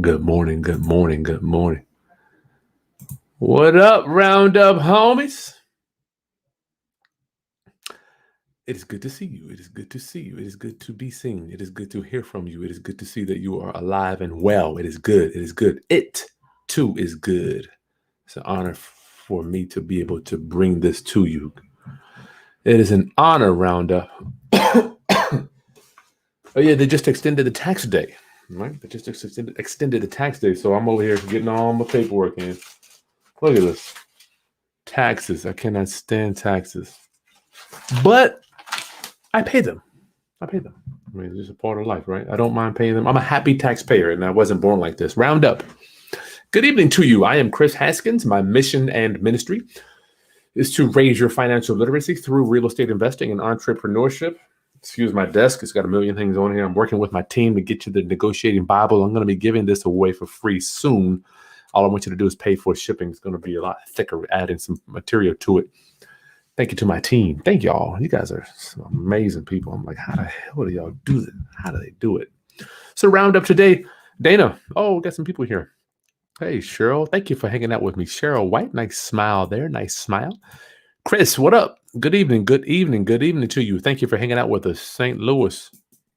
Good morning, good morning, good morning. What up, Roundup homies? It is good to see you. It is good to see you. It is good to be seen. It is good to hear from you. It is good to see that you are alive and well. It is good. It is good. It too is good. It's an honor for me to be able to bring this to you. It is an honor, Roundup. Oh yeah, they just extended the tax day, right? They just extended the tax day. So I'm over here getting all my paperwork in. Look at this. Taxes. I cannot stand taxes. But I pay them. I mean, it's just a part of life, right? I don't mind paying them. I'm a happy taxpayer, and I wasn't born like this. Round up. Good evening to you. I am Chris Haskins. My mission and ministry is to raise your financial literacy through real estate investing and entrepreneurship. Excuse my desk. It's got a million things on here. I'm working with my team to get you the negotiating Bible. I'm going to be giving this away for free soon. All I want you to do is pay for shipping. It's going to be a lot thicker, adding some material to it. Thank you to my team. Thank y'all. You guys are some amazing people. I'm like, how the hell do y'all do that? How do they do it? So round up today, Dana. Oh, we got some people here. Hey, Cheryl. Thank you for hanging out with me. Cheryl White. Nice smile there. Nice smile. Chris, what up? Good evening. Good evening. Good evening to you. Thank you for hanging out with us. St. Louis.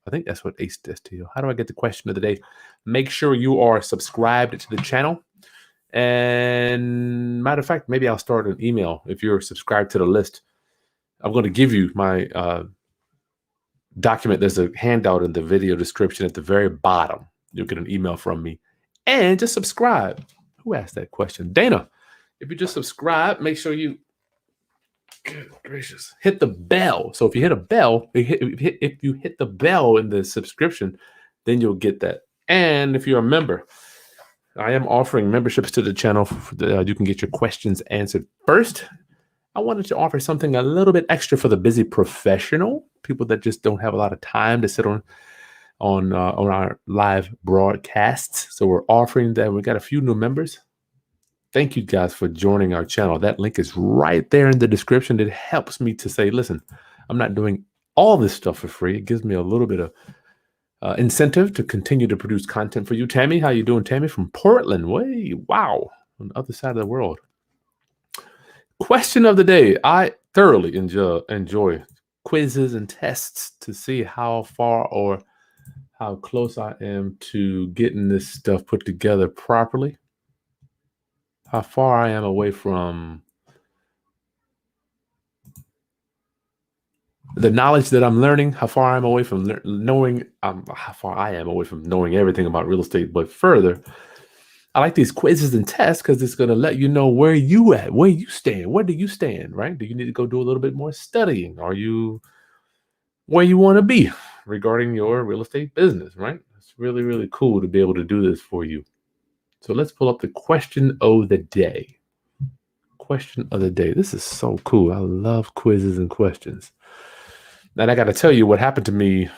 I think that's what Ace does to you. How do I get the question of the day? Make sure you are subscribed to the channel. And matter of fact, maybe I'll start an email if you're subscribed to the list. I'm going to give you my document. There's a handout in the video description at the very bottom. You'll get an email from me. And just subscribe. Who asked that question? Dana. If you just subscribe, make sure you, good gracious, hit the bell. So if you hit a bell, if you hit the bell in the subscription, then you'll get that. And if you're a member, I am offering memberships to the channel. You can get your questions answered first. I wanted to offer something a little bit extra for the busy professional, people that just don't have a lot of time to sit on our live broadcasts. So we're offering that. We got a few new members. Thank you guys for joining our channel. That link is right there in the description. It helps me to say, listen, I'm not doing all this stuff for free. It gives me a little bit of incentive to continue to produce content for you. Tammy, how you doing? Tammy from Portland. Wow, on the other side of the world. Question of the day. I thoroughly enjoy quizzes and tests to see how far or how close I am to getting this stuff put together properly. How far I am away from the knowledge that I'm learning, how far I'm away from knowing, how far I am away from knowing everything about real estate. But further, I like these quizzes and tests because it's going to let you know where you at, where you stand. Where do you stand, right? Do you need to go do a little bit more studying? Are you where you want to be regarding your real estate business, right? It's really, really cool to be able to do this for you. So let's pull up the question of the day. Question of the day. This is so cool. I love quizzes and questions. And I got to tell you what happened to me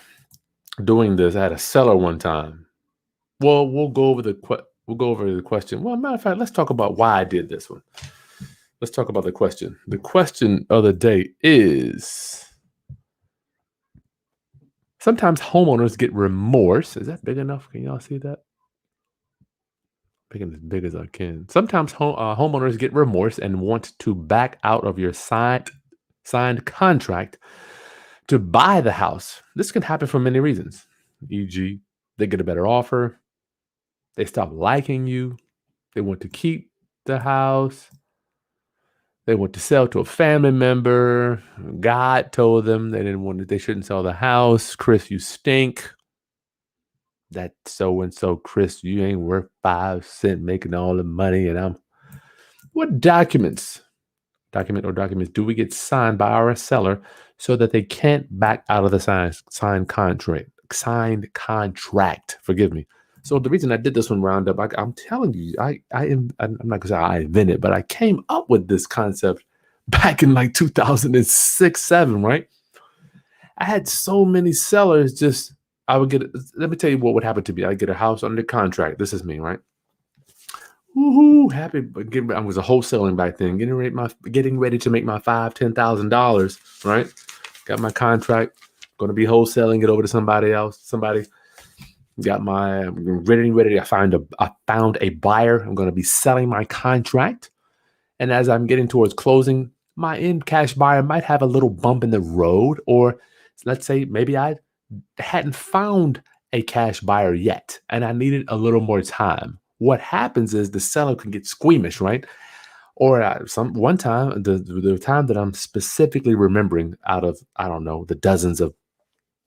doing this. I had a seller one time. Well, we'll go over the question. Well, matter of fact, let's talk about why I did this one. Let's talk about the question. The question of the day is, sometimes homeowners get remorse. Is that big enough? Can y'all see that? Making it as big as I can. Sometimes homeowners get remorse and want to back out of your signed contract to buy the house. This can happen for many reasons. E.g., they get a better offer. They stop liking you. They want to keep the house. They want to sell to a family member. God told them they shouldn't sell the house. Chris, you stink. That so-and-so, Chris, you ain't worth 5 cents making all the money. And what documents do we get signed by our seller so that they can't back out of the signed contract? Forgive me. So the reason I did this one roundup, I'm telling you, I'm not gonna say I invented, but I came up with this concept back in like 2006, 7, right? I had so many sellers let me tell you what would happen to me. I'd get a house under contract. This is me, right? Woohoo! Happy. I was a wholesaling back then, getting ready to make my $5,000-$10,000, right? Got my contract, going to be wholesaling it over to somebody else. Somebody I'm ready. I found a buyer. I'm going to be selling my contract. And as I'm getting towards closing, my in cash buyer might have a little bump in the road, or let's say maybe I hadn't found a cash buyer yet and I needed a little more time. What happens is the seller can get squeamish, right? Or some one time, the time that I'm specifically remembering out of, I don't know, the dozens of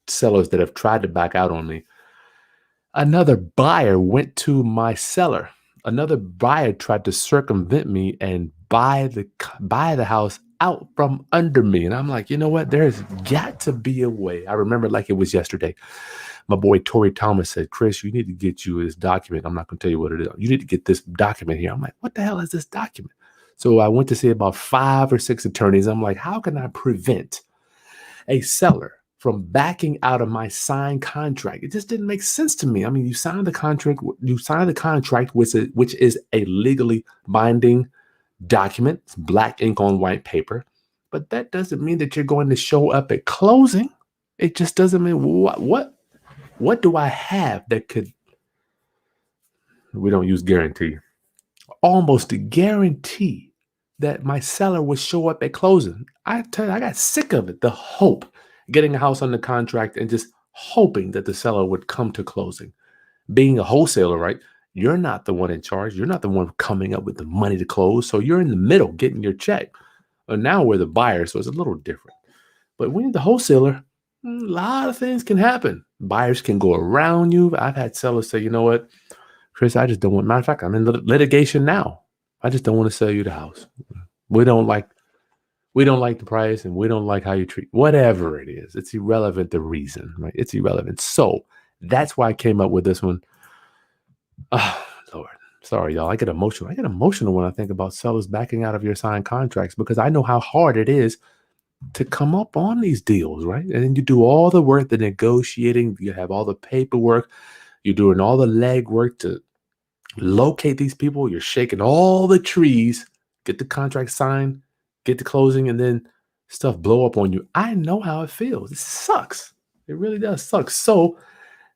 sellers that have tried to back out on me, another buyer went to my seller. Another buyer tried to circumvent me and buy the house out from under me. And I'm like, you know what? There's got to be a way. I remember like it was yesterday. My boy Tori Thomas said, Chris, you need to get you this document. I'm not going to tell you what it is. You need to get this document here. I'm like, what the hell is this document? So I went to see about 5 or 6 attorneys. I'm like, how can I prevent a seller from backing out of my signed contract? It just didn't make sense to me. I mean, you signed the contract, which is a legally binding document, it's black ink on white paper, but that doesn't mean that you're going to show up at closing. It just doesn't mean what do I have that could, we don't use guarantee, almost to guarantee that my seller would show up at closing. I tell you, I got sick of it. The hope, getting a house under contract and just hoping that the seller would come to closing. Being a wholesaler, right? You're not the one in charge. You're not the one coming up with the money to close. So you're in the middle getting your check. And now we're the buyer, so it's a little different. But when you're the wholesaler, a lot of things can happen. Buyers can go around you. I've had sellers say, you know what, Chris, I just don't want, matter of fact, I'm in litigation now. I just don't want to sell you the house. We don't like the price and we don't like how you treat, whatever it is. It's irrelevant, the reason, right? It's irrelevant. So that's why I came up with this one. Oh, Lord. Sorry, y'all. I get emotional. I get emotional when I think about sellers backing out of your signed contracts because I know how hard it is to come up on these deals, right? And then you do all the work, the negotiating, you have all the paperwork, you're doing all the legwork to locate these people, you're shaking all the trees, get the contract signed, get the closing, and then stuff blow up on you. I know how it feels. It sucks. It really does suck. So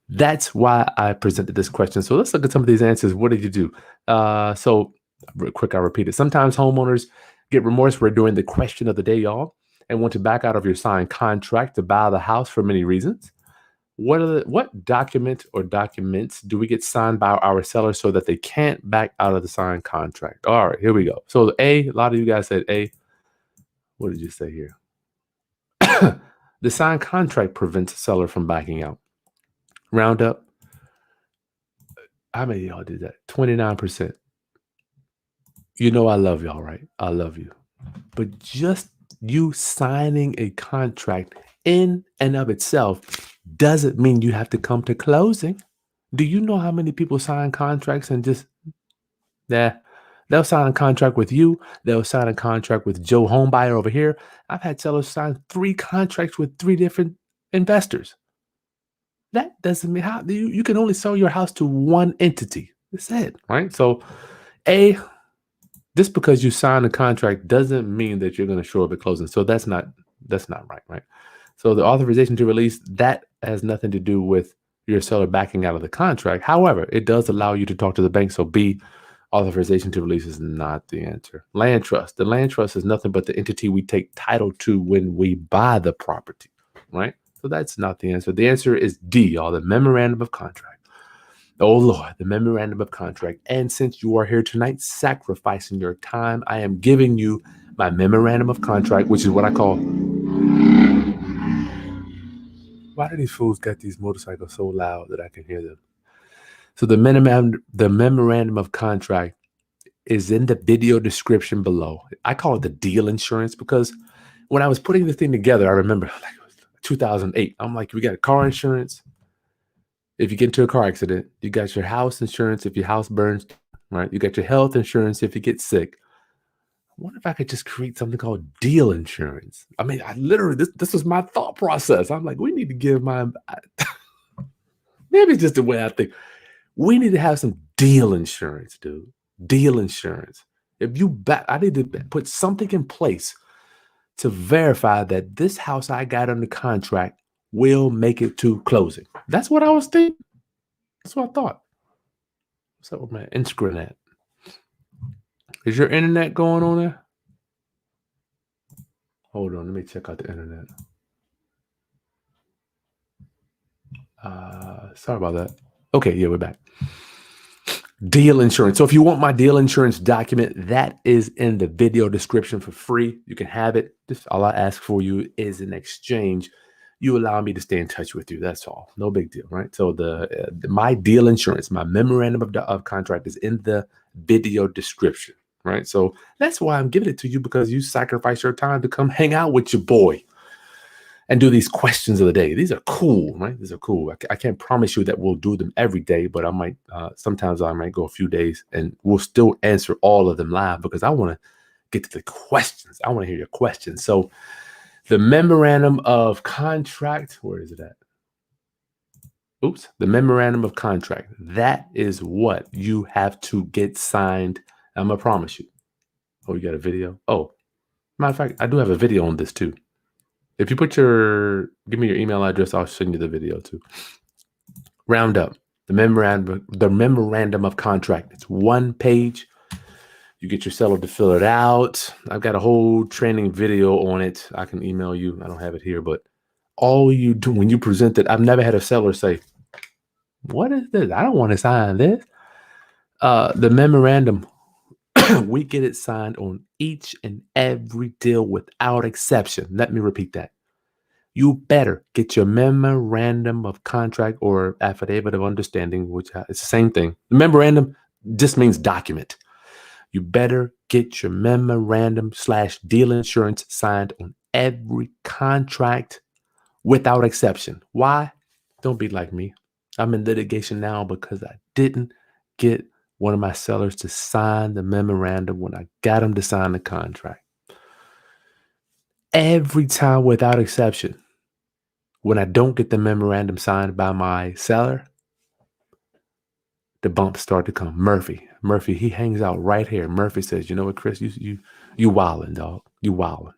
that's why I presented this question. So let's look at some of these answers. What did you do? So real quick, I'll repeat it. Sometimes homeowners get remorse. We're doing the question of the day, y'all, and want to back out of your signed contract to buy the house for many reasons. What document or documents do we get signed by our sellers so that they can't back out of the signed contract? All right, here we go. So A lot of you guys said A. What did you say here? The signed contract prevents a seller from backing out. Round up. How many of y'all did that? 29%. You know I love y'all, right? I love you. But just you signing a contract in and of itself doesn't mean you have to come to closing. Do you know how many people sign contracts and just, they'll sign a contract with you. They'll sign a contract with Joe Homebuyer over here. I've had sellers sign 3 contracts with 3 different investors. That doesn't mean how you can only sell your house to one entity. That's it, right? So, just because you sign a contract doesn't mean that you're going to show up at closing. So that's not right, right? So the authorization to release, that has nothing to do with your seller backing out of the contract. However, it does allow you to talk to the bank. So B, authorization to release is not the answer. Land trust. The land trust is nothing but the entity we take title to when we buy the property, right? So that's not the answer. The answer is D, y'all, the memorandum of contract. Oh Lord, the memorandum of contract. And since you are here tonight, sacrificing your time, I am giving you my memorandum of contract, which is what I call. Why do these fools got these motorcycles so loud that I can hear them? So the memorandum of contract is in the video description below. I call it the deal insurance because when I was putting the thing together, I remember like it was 2008. I'm like, we got car insurance. If you get into a car accident, you got your house insurance if your house burns, right? You got your health insurance if you get sick. I wonder if I could just create something called deal insurance. I mean, I literally, this was my thought process. I'm like, we need to give maybe it's just the way I think. We need to have some deal insurance, dude. Deal insurance. I need to put something in place to verify that this house I got under contract will make it to closing. That's what I was thinking. That's what I thought. What's up with my Instagram? Is your internet going on there? Hold on, let me check out the internet. Sorry about that. Okay, yeah, we're back. Deal insurance. So if you want my deal insurance document, that is in the video description for free. You can have it. Just all I ask for you is in exchange, you allow me to stay in touch with you. That's all. No big deal, right? So my deal insurance, my memorandum of contract is in the video description, right? So that's why I'm giving it to you, because you sacrifice your time to come hang out with your boy and do these questions of the day. These are cool, right? These are cool. I can't promise you that we'll do them every day, but I might, sometimes I might go a few days and we'll still answer all of them live, because I want to get to the questions. I want to hear your questions. So the memorandum of contract, where is it at? Oops, the memorandum of contract. That is what you have to get signed. I'm going to promise you. Oh, you got a video? Oh, matter of fact, I do have a video on this too. If you give me your email address, I'll send you the video too. Round up the memorandum of contract. It's one page. You get your seller to fill it out. I've got a whole training video on it. I can email you. I don't have it here, but all you do when you present it, I've never had a seller say, "What is this? I don't want to sign this." The memorandum, we get it signed on each and every deal without exception. Let me repeat that. You better get your memorandum of contract or affidavit of understanding, which is the same thing. The memorandum just means document. You better get your memorandum/deal insurance signed on every contract without exception. Why? Don't be like me. I'm in litigation now because I didn't get one of my sellers to sign the memorandum when I got him to sign the contract. Every time without exception, when I don't get the memorandum signed by my seller, the bumps start to come. Murphy, he hangs out right here. Murphy says, "You know what, Chris, you wildin', dog. You wildin'.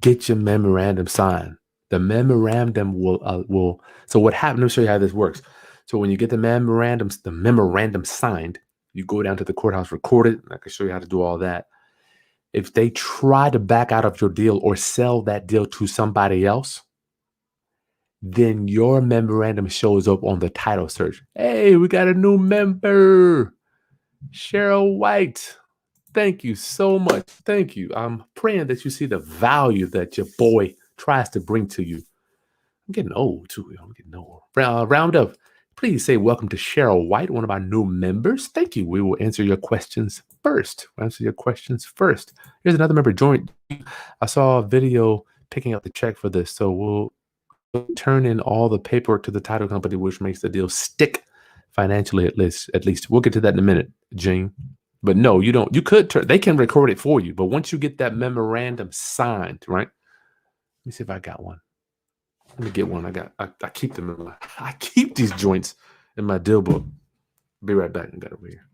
Get your memorandum signed." The memorandum will. So what happened? Let me show you how this works. So when you get the memorandum signed, you go down to the courthouse, record it. I can show you how to do all that. If they try to back out of your deal or sell that deal to somebody else, then your memorandum shows up on the title search. Hey, we got a new member, Cheryl White. Thank you so much. Thank you. I'm praying that you see the value that your boy tries to bring to you. I'm getting old too. I'm getting old. Round up. Please say welcome to Cheryl White, one of our new members. Thank you. We will answer your questions first. Here's another member joined. I saw a video picking up the check for this, so we'll turn in all the paperwork to the title company, which makes the deal stick financially at least. We'll get to that in a minute, Gene. But no, you don't. You could they can record it for you, but once you get that memorandum signed, right? Let me see if I got one. Let me get one. I keep them I keep these joints in my deal book. Be right back. I got it over here.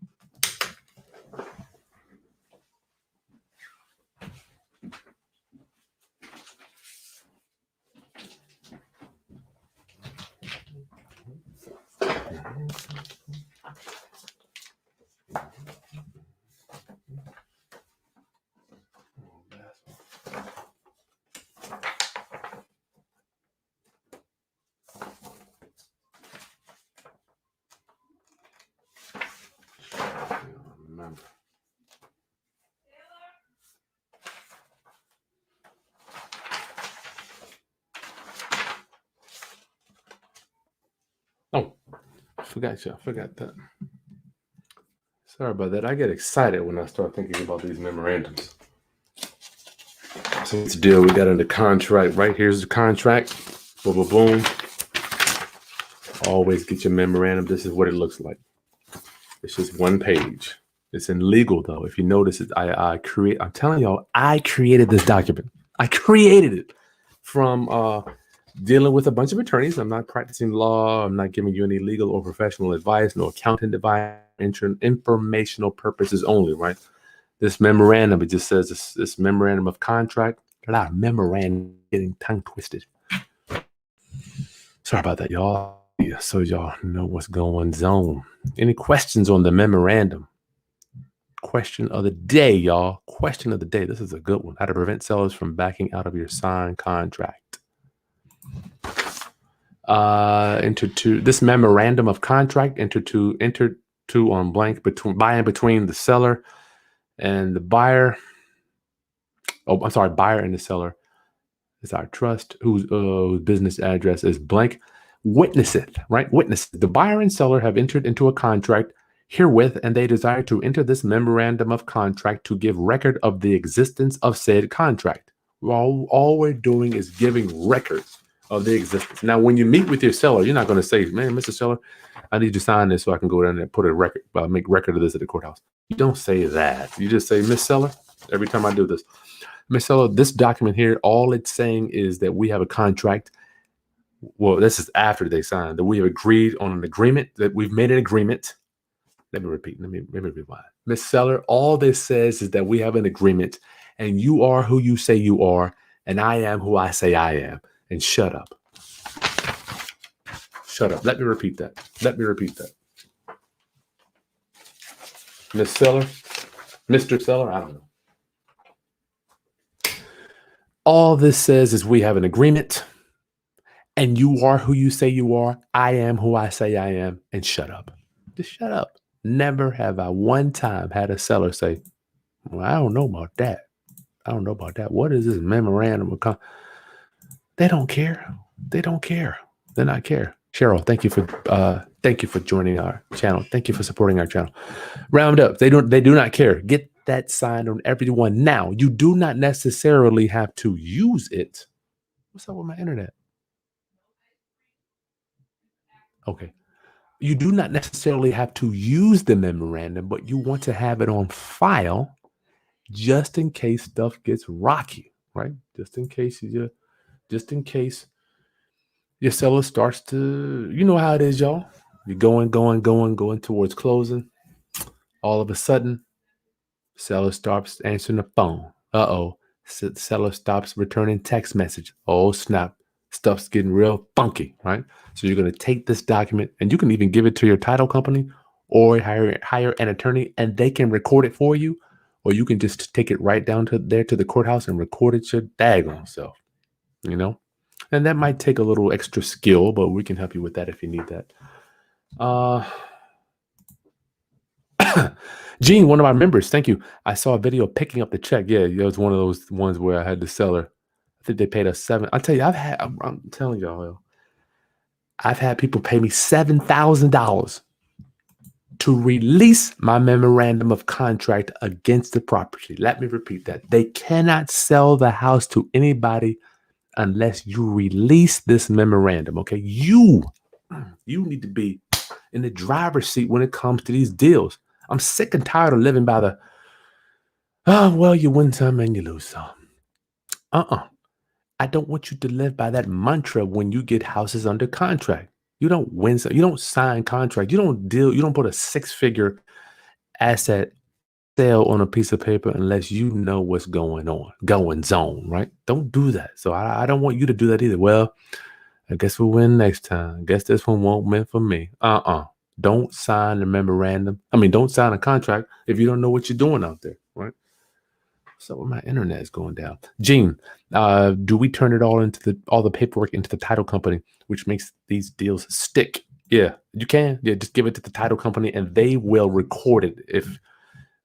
Remember. Oh, I forgot that. Sorry about that. I get excited when I start thinking about these memorandums. So let's deal. We got into contract. Right here's the contract. Boom, boom, boom. Always get your memorandum. This is what it looks like. It's just one page. It's in legal though. If you notice it, I'm telling y'all, I created this document. I created it from dealing with a bunch of attorneys. I'm not practicing law. I'm not giving you any legal or professional advice, no accounting advice, informational purposes only, right? This memorandum, it just says this memorandum of contract. A lot of memorandum getting tongue twisted. Sorry about that, y'all. so y'all know what's going on. Any questions on the memorandum? Question of the day, y'all. Question of the day. This is a good one. How to prevent sellers from backing out of your signed contract. This memorandum of contract entered to on blank between the seller and the buyer. Oh, I'm sorry, buyer and the seller. It's our trust, whose business address is blank. Witnesseth, right? Witness. The buyer and seller have entered into a contract herewith, and they desire to enter this memorandum of contract to give record of the existence of said contract. All we're doing is giving records of the existence. Now, when you meet with your seller, you're not going to say, "Man, Mr. Seller, I need you to sign this so I can go down there and put a record, make record of this at the courthouse." You don't say that. You just say, "Miss Seller," every time I do this. "Miss Seller, this document here, all it's saying is that we have a contract." Well, this is after they signed, that we have agreed on an agreement, that we've made an agreement. Let me repeat. Let me rewind. Miss Seller, all this says is that we have an agreement, and you are who you say you are, and I am who I say I am. And shut up. Shut up. Let me repeat that. Let me repeat that. Miss Seller, Mr. Seller, I don't know. All this says is we have an agreement, and you are who you say you are. I am who I say I am. And shut up. Just shut up. Never have I one time had a seller say, "Well, I don't know about that. I don't know about that. What is this memorandum of contract?" They don't care. They don't care. They not care. Cheryl, thank you for joining our channel. Thank you for supporting our channel. Round up. They do not care. Get that signed on everyone now. You do not necessarily have to use it. What's up with my internet? Okay. You do not necessarily have to use the memorandum, but you want to have it on file just in case stuff gets rocky, right? Just in case your seller starts to, you know how it is, y'all. You're going towards closing. All of a sudden, seller stops answering the phone. Uh-oh. Seller stops returning text message. Oh, snap. Stuff's getting real funky, right? So you're going to take this document, and you can even give it to your title company or hire an attorney, and they can record it for you, or you can just take it right down to the courthouse and record it your daggone self, you know? And that might take a little extra skill, but we can help you with that if you need that. Gene, one of our members, thank you. I saw a video picking up the check. Yeah, it was one of those ones where I had the seller. I think they paid us $7,000. I'll tell you, I'm telling y'all, I've had people pay me $7,000 to release my memorandum of contract against the property. Let me repeat that. They cannot sell the house to anybody unless you release this memorandum. Okay, you need to be in the driver's seat when it comes to these deals. I'm sick and tired of living by the, "Oh, well, you win some and you lose some." I don't want you to live by that mantra when you get houses under contract. You don't win some, you don't sign contract, you don't put a six-figure asset sale on a piece of paper unless you know what's going on, right? Don't do that. So I don't want you to do that either. "Well, I guess we'll win next time. I guess this one won't win for me." Don't sign a memorandum. Don't sign a contract if you don't know what you're doing out there, right? So my internet is going down. Gene, do we turn it all all the paperwork into the title company, which makes these deals stick? Yeah, you can. Yeah, just give it to the title company and they will record it if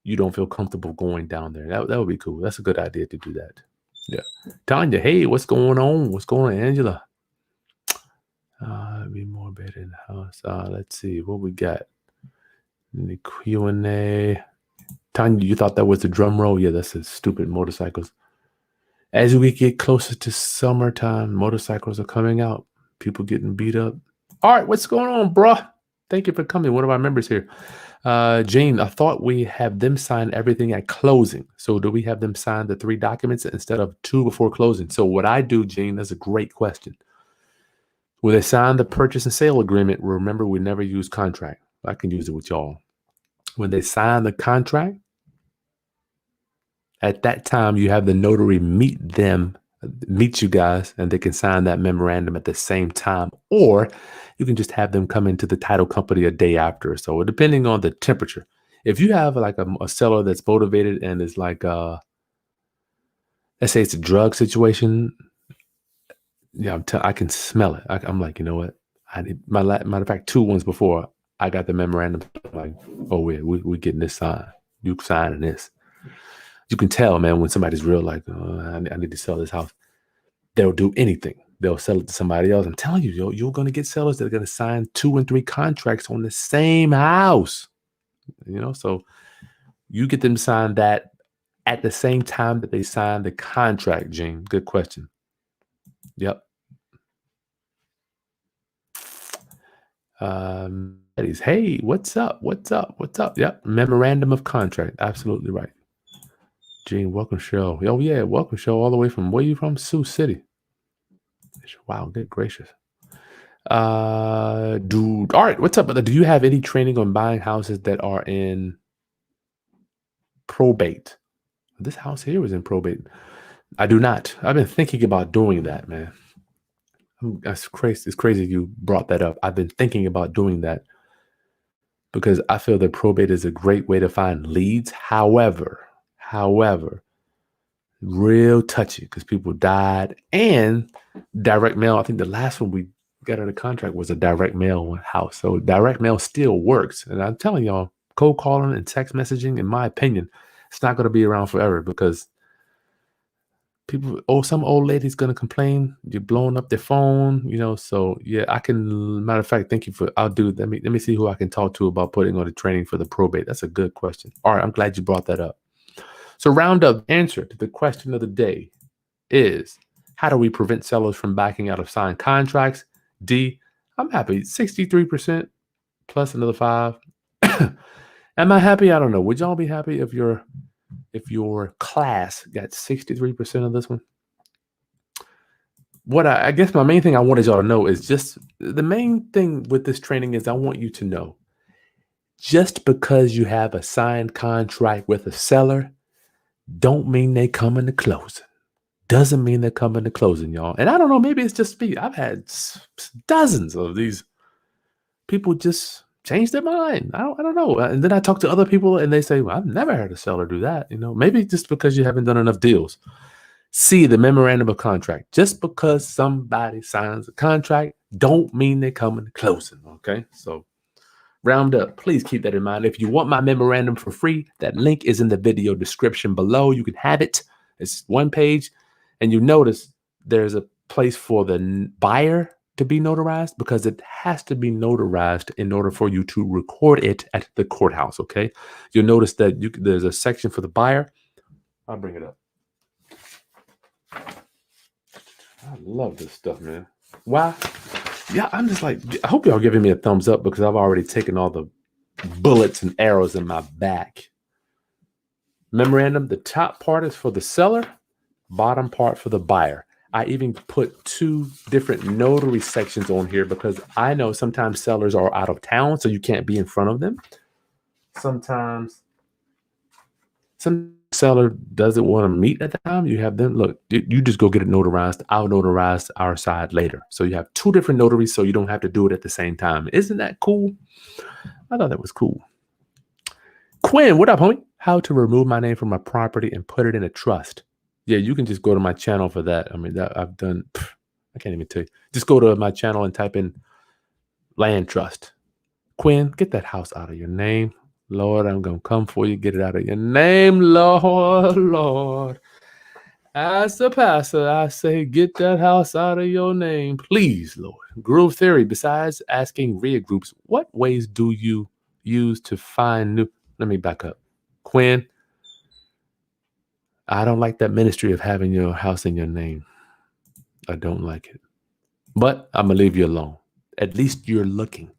you don't feel comfortable going down there. That would be cool. That's a good idea to do that. Yeah. Tanya, hey, what's going on? What's going on, Angela? Be more better in the house. Let's see what we got. In the Q&A. Tanya, you thought that was the drum roll? Yeah, that's the stupid motorcycles. As we get closer to summertime, motorcycles are coming out. People getting beat up. All right, what's going on, bruh? Thank you for coming. One of our members here. Jane, I thought we have them sign everything at closing. So do we have them sign the 3 documents instead of 2 before closing? So what I do, Jane, that's a great question. When they sign the purchase and sale agreement, remember we never use contract. I can use it with y'all. When they sign the contract, at that time you have the notary meet them meet you guys and they can sign that memorandum at the same time, or you can just have them come into the title company a day after. So depending on the temperature, if you have like a seller that's motivated and is like, let's say it's a drug situation, yeah, I can smell it. I'm like, you know what? I need matter of fact, 2 ones before I got the memorandum, like, oh yeah, we getting this signed. You signing this. You can tell, man, when somebody's real, like, I need to sell this house. They'll do anything. They'll sell it to somebody else. I'm telling you, you're going to get sellers that are going to sign 2 and 3 contracts on the same house. So you get them to sign that at the same time that they sign the contract, Gene. Good question. Yep. Hey, what's up? What's up? What's up? Yep. Memorandum of contract. Absolutely right. Gene, welcome show. Oh yeah, welcome show all the way from where you from? Sioux City. Wow, good gracious. Dude. All right, what's up, brother? Do you have any training on buying houses that are in probate? This house here was in probate. I do not. I've been thinking about doing that, man. That's crazy. It's crazy you brought that up. I've been thinking about doing that because I feel that probate is a great way to find leads. However, real touchy because people died, and direct mail. I think the last one we got under contract was a direct mail house. So direct mail still works. And I'm telling y'all, cold calling and text messaging, in my opinion, it's not going to be around forever because some old lady's going to complain you're blowing up their phone, so yeah, matter of fact, thank you let me see who I can talk to about putting on the training for the probate. That's a good question. All right, I'm glad you brought that up. So roundup answer to the question of the day is, how do we prevent sellers from backing out of signed contracts? D, I'm happy, 63% plus another 5. Am I happy? I don't know. Would y'all be happy if your class got 63% of this one? What I guess my main thing I wanted y'all to know is just the main thing with this training is I want you to know, just because you have a signed contract with a seller, don't mean they come into closing. Doesn't mean they're coming to closing, y'all. And I don't know, maybe it's just me. I've had dozens of these people just change their mind. I don't know. And then I talk to other people and they say, well, I've never heard a seller do that. Maybe just because you haven't done enough deals. See the memorandum of contract. Just because somebody signs a contract, don't mean they're coming to closing. Okay. So round up, please keep that in mind. If you want my memorandum for free, that link is in the video description below. You can have it. It's 1 page. And you notice there's a place for the buyer to be notarized because it has to be notarized in order for you to record it at the courthouse, okay? You'll notice that there's a section for the buyer. I'll bring it up. I love this stuff, man. Why? Yeah, I'm just like, I hope y'all giving me a thumbs up because I've already taken all the bullets and arrows in my back. Memorandum, the top part is for the seller, bottom part for the buyer. I even put 2 different notary sections on here because I know sometimes sellers are out of town, so you can't be in front of them. Sometimes some seller doesn't want to meet at the time. You have them, look, you just go get it notarized. I'll notarize our side later. So you have 2 different notaries so you don't have to do it at the same time. Isn't that cool? I thought that was cool. Quinn, what up, homie? How to remove my name from my property and put it in a trust. Yeah, you can just go to my channel for that. I mean, that I've done, I can't even tell you. Just go to my channel and type in land trust. Quinn, get that house out of your name. Lord, I'm going to come for you. Get it out of your name, Lord. As the pastor, I say, get that house out of your name, please, Lord. Groove theory, besides asking RIA groups, what ways do you use to find new? Let me back up. Quinn, I don't like that ministry of having your house in your name. I don't like it. But I'm going to leave you alone. At least you're looking.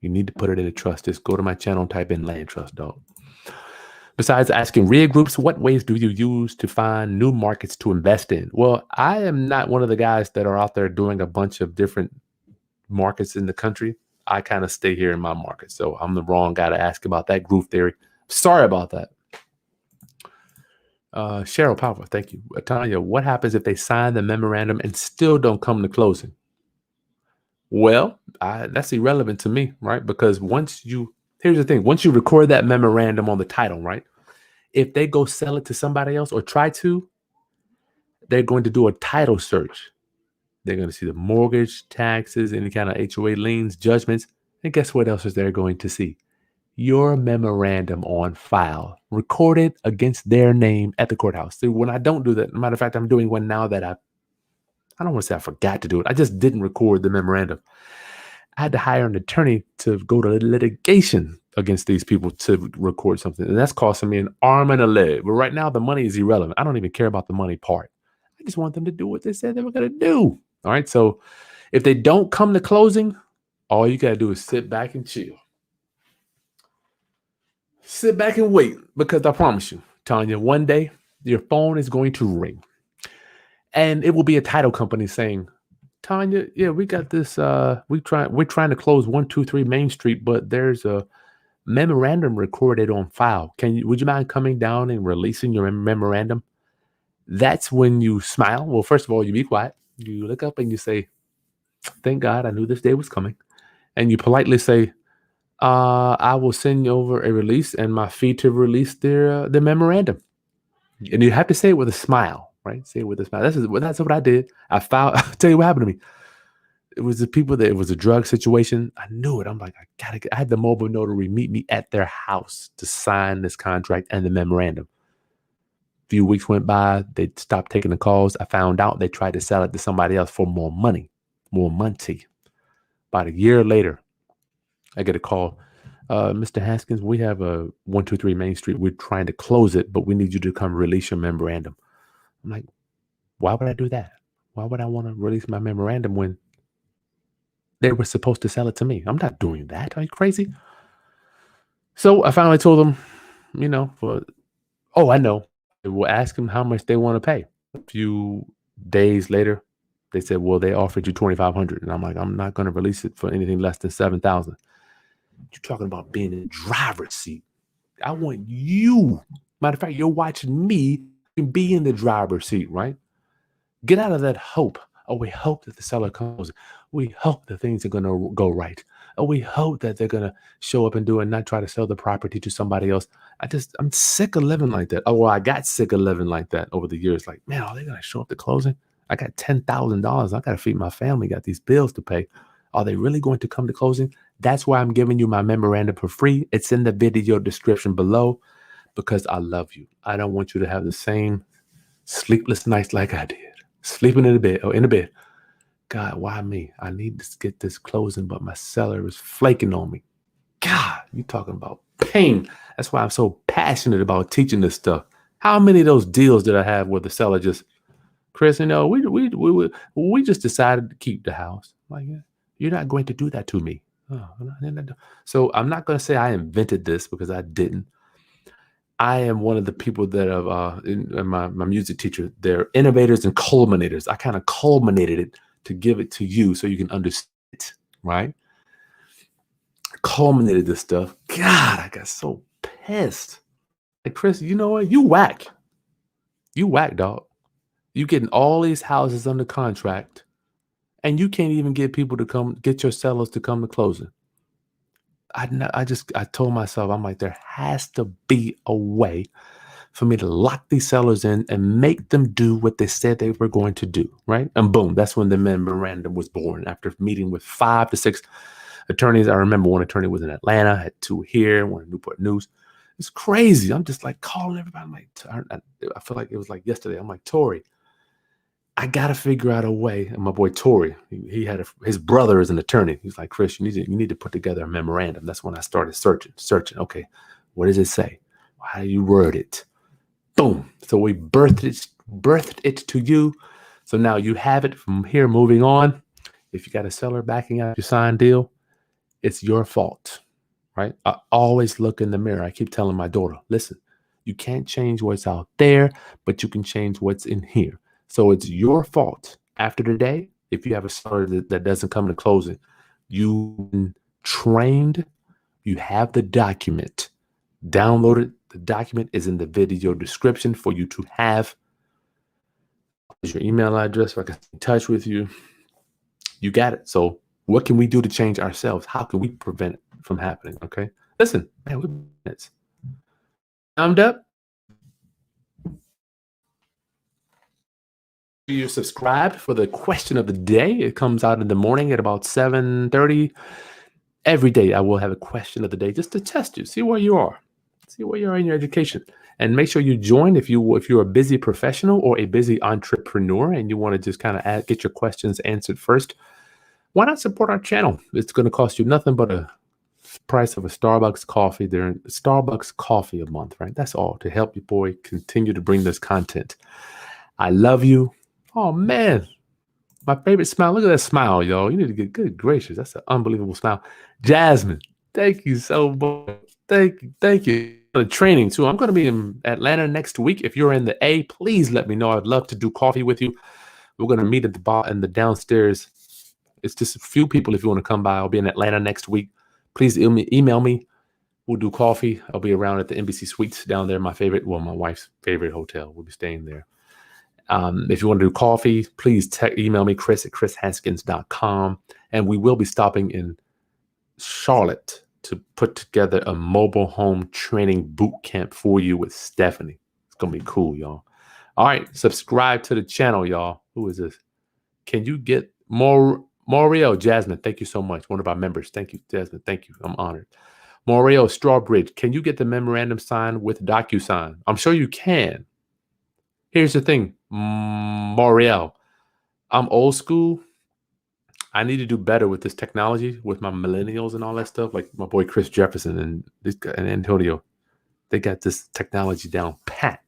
You need to put it in a trust. Just go to my channel and type in land trust, dog. Besides asking RIA groups, what ways do you use to find new markets to invest in? Well, I am not one of the guys that are out there doing a bunch of different markets in the country. I kind of stay here in my market. So I'm the wrong guy to ask about that groove theory. Sorry about that. Cheryl Power, thank you. Tanya, what happens if they sign the memorandum and still don't come to closing? Well, that's irrelevant to me, right? Because here's the thing, once you record that memorandum on the title, right? If they go sell it to somebody else or try to, they're going to do a title search. They're going to see the mortgage, taxes, any kind of HOA liens, judgments. And guess what else is they're going to see? Your memorandum on file, recorded against their name at the courthouse. See, when I don't do that, matter of fact, I'm doing one now that I don't want to say I forgot to do it. I just didn't record the memorandum. I had to hire an attorney to go to litigation against these people to record something. And that's costing me an arm and a leg. But right now, the money is irrelevant. I don't even care about the money part. I just want them to do what they said they were going to do. All right. So if they don't come to closing, all you got to do is sit back and chill. Sit back and wait, because I promise you, Tanya, one day your phone is going to ring. And it will be a title company saying, Tanya, yeah, we got this. We're trying to close 123 Main Street, but there's a memorandum recorded on file. Would you mind coming down and releasing your memorandum? That's when you smile. Well, first of all, you be quiet. You look up and you say, thank God I knew this day was coming. And you politely say, I will send you over a release and my fee to release their memorandum. And you have to say it with a smile, right? Say it with a smile. That's what I did. I filed. I'll tell you what happened to me. It was it was a drug situation. I knew it. I'm like, I had the mobile notary meet me at their house to sign this contract and the memorandum. A few weeks went by. They stopped taking the calls. I found out they tried to sell it to somebody else for more money. About a year later, I get a call. Mr. Haskins, we have a 123 Main Street. We're trying to close it, but we need you to come release your memorandum. I'm like, why would I do that? Why would I want to release my memorandum when they were supposed to sell it to me? I'm not doing that. Are you crazy? So I finally told them, I know. We'll ask them how much they want to pay. A few days later, they said, well, they offered you $2,500. And I'm like, I'm not going to release it for anything less than $7,000. You're talking about being in the driver's seat. I want you. Matter of fact, you're watching me be in the driver's seat, right? Get out of that hope. Oh, we hope that the seller comes. We hope that things are going to go right. Oh, we hope that they're going to show up and do it and not try to sell the property to somebody else. I'm sick of living like that. Oh, well, I got sick of living like that over the years. Like, man, are they going to show up to closing? I got $10,000. I got to feed my family, got these bills to pay. Are they really going to come to closing? That's why I'm giving you my memorandum for free. It's in the video description below because I love you. I don't want you to have the same sleepless nights like I did. Sleeping in the bed. God, why me? I need to get this closing, but my seller is flaking on me. God, you talking about pain. That's why I'm so passionate about teaching this stuff. How many of those deals did I have where the seller just, Chris, we just decided to keep the house. Like, you're not going to do that to me. Oh, so I'm not going to say I invented this because I didn't. I am one of the people that have, in my music teacher, they're innovators and culminators. I kind of culminated it to give it to you so you can understand it, right? Culminated this stuff. God, I got so pissed. Like, Chris, you know what? You whack. You whack, dog. You getting all these houses under contract and you can't even get people to get your sellers to come to closing. I told myself, I'm like, there has to be a way for me to lock these sellers in and make them do what they said they were going to do, right? And boom, that's when the memorandum was born after meeting with 5 to 6 attorneys. I remember one attorney was in Atlanta, had 2 here, one in Newport News. It's crazy. I'm just like calling everybody. I'm like, I feel like it was like yesterday. I'm like, Tori, I got to figure out a way. And my boy Tori, his brother is an attorney. He's like, Chris, you need to put together a memorandum. That's when I started searching. Okay, what does it say? How do you word it? Boom. So we birthed it to you. So now you have it from here moving on. If you got a seller backing out your signed deal, it's your fault, right? I always look in the mirror. I keep telling my daughter, listen, you can't change what's out there, but you can change what's in here. So it's your fault after today. If you have a seller that doesn't come to closing, you've been trained, you have the document, download it, The document is in the video description for you to have. Here's your email address so I can stay in touch with you. You got it. So what can we do to change ourselves? How can we prevent it from happening? Okay. Listen, man, we're minutes. Thumbed up. You're subscribed for the question of the day. It comes out in the morning at about 7:30. Every day I will have a question of the day just to test you, see where you are. See where you are in your education. And make sure you join if you're a busy professional or a busy entrepreneur and you want to just kind of get your questions answered first. Why not support our channel? It's going to cost you nothing but a price of a Starbucks coffee. They're Starbucks coffee a month, right? That's all to help you, boy, continue to bring this content. I love you. Oh man, my favorite smile. Look at that smile, y'all. You need to get good gracious. That's an unbelievable smile. Jasmine, thank you so much. Thank you. Thank you. The training too. I'm going to be in Atlanta next week. If you're in the A, please let me know. I'd love to do coffee with you. We're going to meet at the bar in the downstairs. It's just a few people if you want to come by. I'll be in Atlanta next week. Please email me. We'll do coffee. I'll be around at the Embassy Suites down there. My wife's favorite hotel. We'll be staying there. If you want to do coffee, please email me, chris@chrishaskins.com. And we will be stopping in Charlotte to put together a mobile home training boot camp for you with Stephanie. It's going to be cool, y'all. All right. Subscribe to the channel, y'all. Who is this? Can you get Mario? Jasmine, thank you so much. One of our members. Thank you, Jasmine. Thank you. I'm honored. Mario Strawbridge, can you get the memorandum signed with DocuSign? I'm sure you can. Here's the thing, Mario. I'm old school. I need to do better with this technology with my millennials and all that stuff. Like my boy Chris Jefferson and Antonio, they got this technology down pat.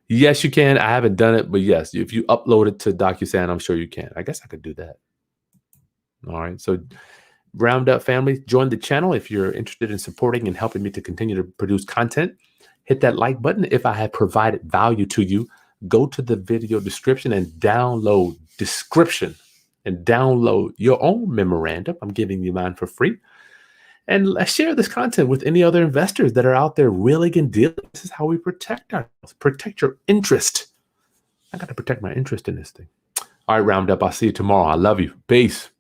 Yes, you can. I haven't done it, but yes, if you upload it to DocuSign, I'm sure you can. I guess I could do that. All right. So Round Up family, join the channel if you're interested in supporting and helping me to continue to produce content. Hit that like button if I have provided value to you. Go to the video description and download your own memorandum. I'm giving you mine for free. And let's share this content with any other investors that are out there willing and dealing. This is how we protect ourselves. Protect your interest. I got to protect my interest in this thing. All right, Round Up. I'll see you tomorrow. I love you. Peace.